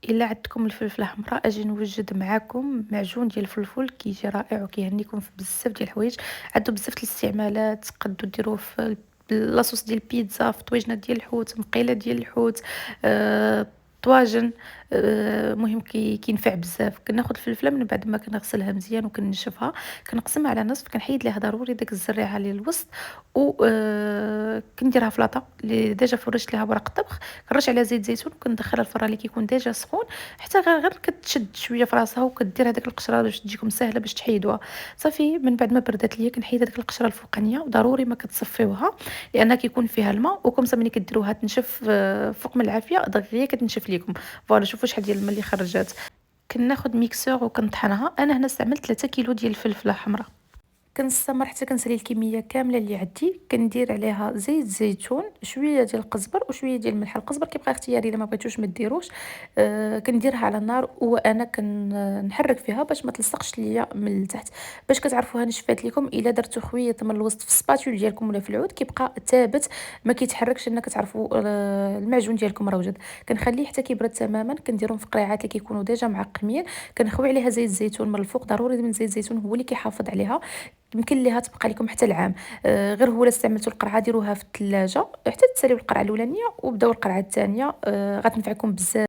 الا عندكم الفلفله حمراء اجي نوجد معاكم معجون ديال الفلفل كيجي رائع وكيهنيكم في بزاف ديال الحوايج. عنده بزاف ديال الاستعمالات، تقدروا ديروه في لاصوص ديال البيتزا، في طويجنات ديال الحوت، مقيله ديال الحوت، طواجن. مهم كينفع بزاف. كناخذ الفلفله من بعد ما كنغسلها مزيان وكنشفها، كنقسمها على نصف، كنحيد ليها ضروري داك الزريعه اللي الوسط، و كنديرها في لاطا اللي ديجا فرشت ليها ورق الطبخ. كنرش عليها زيت زيتون وكندخلها الفران اللي كيكون ديجا سخون حتى غير كتشد شويه في راسها، وكدير هذيك القشره باش تجيكم سهله باش تحيدوها. صافي من بعد ما بردات ليا كنحيد هذيك القشره الفوقانيه، وضروري ما كتصفيوها لان كيكون فيها الماء، وكم ملي كديروها تنشف فوق من العافيه دغيا كتنشف ليكم. فوالا شوفوا شحال ديال الماء اللي خرجات. كناخذ ميكسور وكنطحنها. انا هنا استعملت 3 كيلو ديال الفلفله حمراء. كنستمر حتى كنسالي الكميه كامله اللي عندي. كندير عليها زيت زيتون، شويه ديال القزبر وشويه ديال الملح. القزبر كيبقى اختياري، الا ما بغيتوش ما ديروش. كنديرها على النار وانا كنحرك فيها باش ما تلصقش ليا من التحت. باش كتعرفوها نشفات لكم، الا درتو خويط من الوسط في السباتول ديالكم ولا في العود كيبقى ثابت ما كيتحركش، لان كتعرفوا المعجون ديالكم راه وجد. كنخليه حتى كيبرد تماما. كنديرهم في قريعات اللي كيكونوا ديجا معقمين. كنخوي عليها زيت الزيتون من الفوق، ضروري من زيت الزيتون هو اللي كيحافظ عليها. يمكن ليها تبقى لكم حتى العام. غير هو الا استعملتوا القرعه ديروها في الثلاجه حتى تساليو القرعه الاولانيه وبداو القرعه الثانيه. غتنفعكم بزاف.